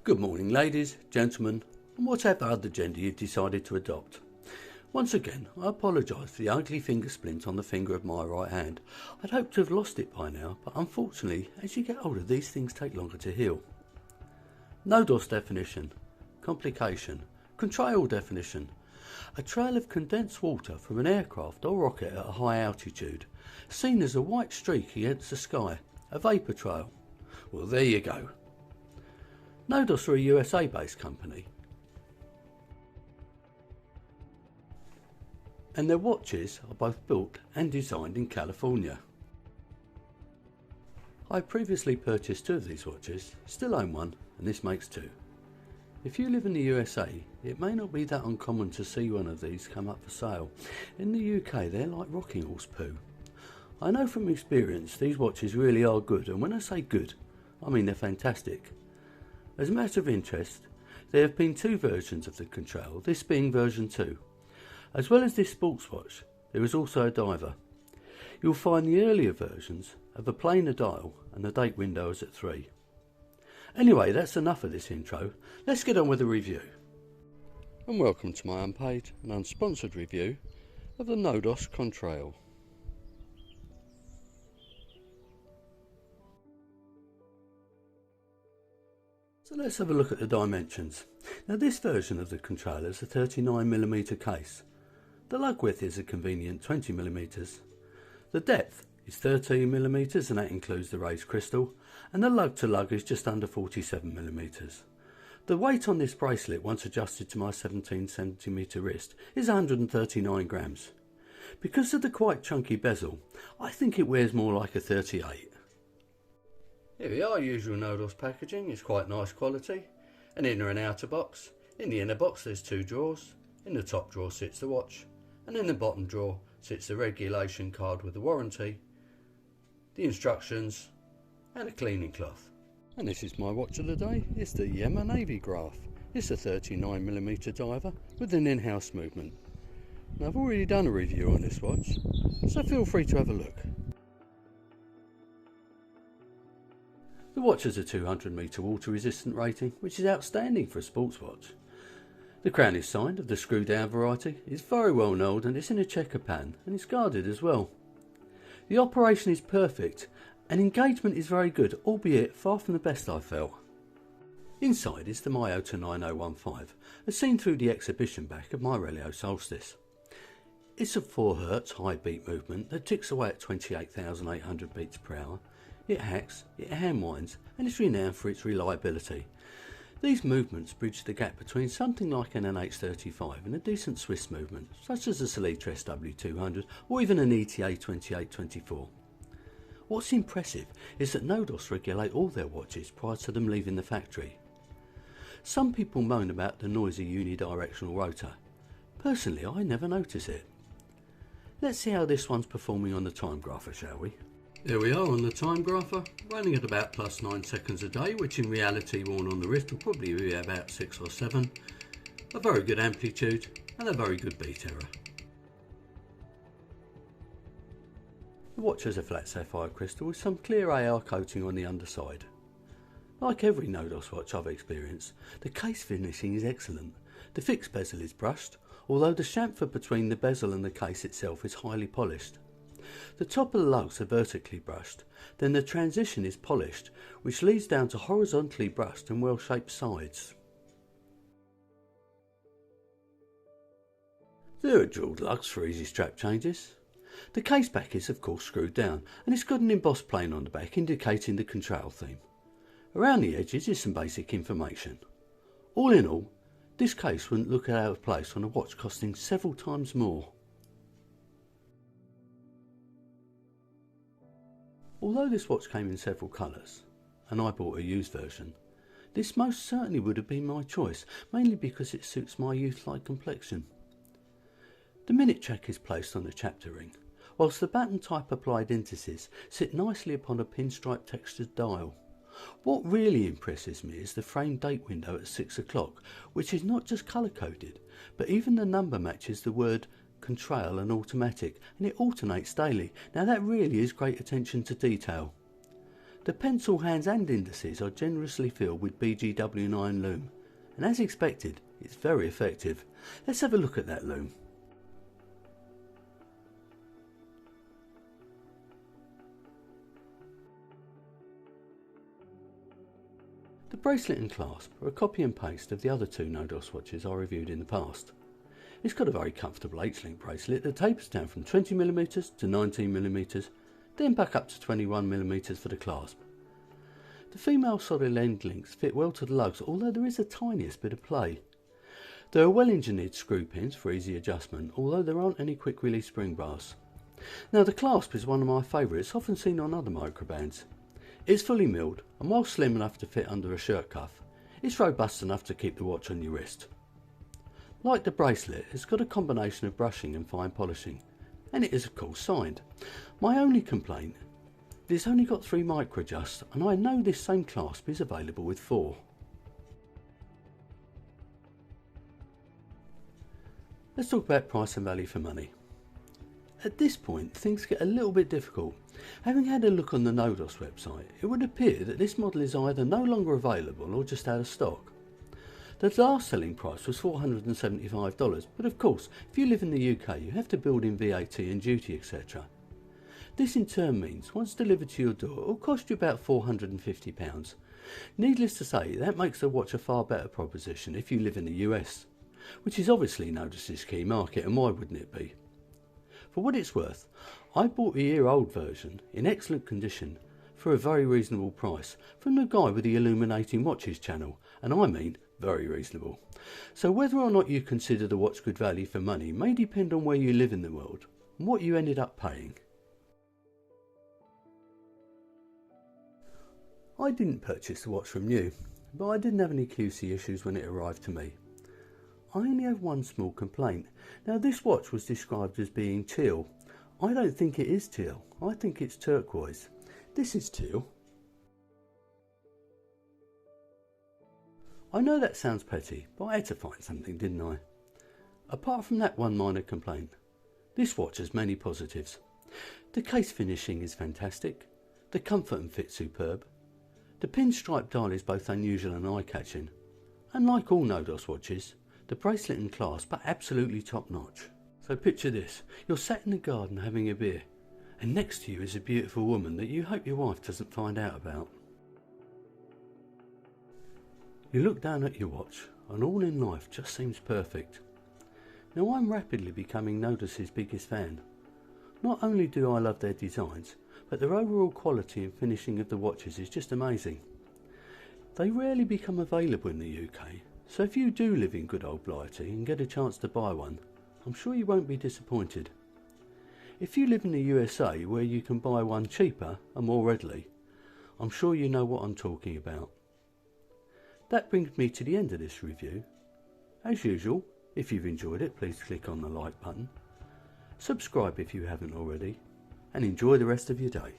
Good morning, ladies, gentlemen, and whatever other gender you've decided to adopt. Once again, I apologise for the ugly finger splint on the finger of my right hand. I'd hoped to have lost it by now, but unfortunately, as you get older, these things take longer to heal. Nodus definition. Complication. Contrail definition. A trail of condensed water from an aircraft or rocket at a high altitude, seen as a white streak against the sky, a vapour trail. Well, there you go. Nodus are a USA-based company, and their watches are both built and designed in California. I previously purchased two of these watches, still own one, and this makes two. If you live in the USA, it may not be that uncommon to see one of these come up for sale. In the UK, they're like rocking horse poo. I know from experience these watches really are good, and when I say good, I mean they're fantastic. As a matter of interest, there have been two versions of the Contrail, this being version 2. As well as this sports watch, there is also a diver. You'll find the earlier versions have a plainer dial and the date window is at 3. Anyway, that's enough of this intro. Let's get on with the review. And welcome to my unpaid and unsponsored review of the Nodus Contrail. So let's have a look at the dimensions. Now this version of the Contrail is a 39mm case. The lug width is a convenient 20mm. The depth is 13mm and that includes the raised crystal, and the lug to lug is just under 47mm. The weight on this bracelet, once adjusted to my 17cm wrist, is 139 grams. Because of the quite chunky bezel, I think it wears more like a 38. Here we are, usual Nodus packaging, it's quite nice quality. An inner and outer box. In the inner box there's two drawers. In the top drawer sits the watch, and in the bottom drawer sits the regulation card with the warranty, the instructions and a cleaning cloth. And this is my watch of the day, it's the Yema Navy Graph. It's a 39mm diver with an in-house movement. Now I've already done a review on this watch, so feel free to have a look. The watch has a 200 metre water resistant rating, which is outstanding for a sports watch. The crown is signed of the screw down variety, it's very well knurled and it's in a checker pattern and it's guarded as well. The operation is perfect and engagement is very good, albeit far from the best I've felt. Inside is the Myota 9015, as seen through the exhibition back of my Relio Solstice. It's a 4Hz high beat movement that ticks away at 28,800 beats per hour. It hacks, it hand winds, and is renowned for its reliability. These movements bridge the gap between something like an NH35 and a decent Swiss movement, such as a Seletra SW200 or even an ETA 2824. What's impressive is that Nodus regulate all their watches prior to them leaving the factory. Some people moan about the noisy unidirectional rotor. Personally, I never notice it. Let's see how this one's performing on the time grapher, shall we? There we are on the time grapher, running at about +9 seconds a day, which in reality worn on the wrist will probably be about 6 or 7. A very good amplitude and a very good beat error. The watch has a flat sapphire crystal with some clear AR coating on the underside. Like every Nodus watch I've experienced, the case finishing is excellent. The fixed bezel is brushed, although the chamfer between the bezel and the case itself is highly polished. The top of the lugs are vertically brushed, then the transition is polished, which leads down to horizontally brushed and well shaped sides. There are jewelled lugs for easy strap changes. The case back is of course screwed down and it's got an embossed plane on the back indicating the Contrail theme. Around the edges is some basic information. All in all, this case wouldn't look out of place on a watch costing several times more. Although this watch came in several colours, and I bought a used version, this most certainly would have been my choice, mainly because it suits my youth-like complexion. The minute check is placed on the chapter ring, whilst the baton type applied indices sit nicely upon a pinstripe textured dial. What really impresses me is the frame date window at 6 o'clock, which is not just colour coded, but even the number matches the word Contrail and automatic, and it alternates daily. Now that really is great attention to detail. The pencil hands and indices are generously filled with BGW9 lume, and as expected, it's very effective. Let's have a look at that lume. The bracelet and clasp are a copy and paste of the other two Nodus watches I reviewed in the past. It's got a very comfortable H-link bracelet that tapers down from 20mm to 19mm, then back up to 21mm for the clasp. The female solid end links fit well to the lugs, although there is the tiniest bit of play. There are well engineered screw pins for easy adjustment, although there aren't any quick release spring bars. Now the clasp is one of my favourites, often seen on other microbands. It's fully milled, and while slim enough to fit under a shirt cuff, it's robust enough to keep the watch on your wrist. Like the bracelet, it's got a combination of brushing and fine polishing, and it is of course signed. My only complaint is it's only got 3 micro adjusts, and I know this same clasp is available with 4. Let's talk about price and value for money. At this point things get a little bit difficult. Having had a look on the Nodus website, it would appear that this model is either no longer available or just out of stock. The last selling price was $475, but of course if you live in the UK you have to build in VAT and duty etc. This in turn means once delivered to your door it will cost you about £450. Needless to say, that makes the watch a far better proposition if you live in the US, which is obviously Nodus's key market, and why wouldn't it be? For what it's worth, I bought a year-old version in excellent condition for a very reasonable price from the guy with the Illuminating Watches channel, and I mean very reasonable. So whether or not you consider the watch good value for money may depend on where you live in the world and what you ended up paying. I didn't purchase the watch from new, but I didn't have any QC issues when it arrived to me. I only have one small complaint. Now this watch was described as being teal. I don't think it is teal. I think it's turquoise. This is teal. I know that sounds petty, but I had to find something, didn't I? Apart from that one minor complaint, this watch has many positives. The case finishing is fantastic. The comfort and fit superb. The pinstripe dial is both unusual and eye-catching. And like all Nodus watches, the bracelet and clasp are absolutely top notch. So picture this, you're sat in the garden having a beer, and next to you is a beautiful woman that you hope your wife doesn't find out about. You look down at your watch and all in life just seems perfect. Now I'm rapidly becoming Nodus's biggest fan. Not only do I love their designs, but their overall quality and finishing of the watches is just amazing. They rarely become available in the UK, so if you do live in good old Blighty and get a chance to buy one, I'm sure you won't be disappointed. If you live in the USA where you can buy one cheaper and more readily, I'm sure you know what I'm talking about. That brings me to the end of this review. As usual, if you've enjoyed it, please click on the like button, subscribe if you haven't already, and enjoy the rest of your day.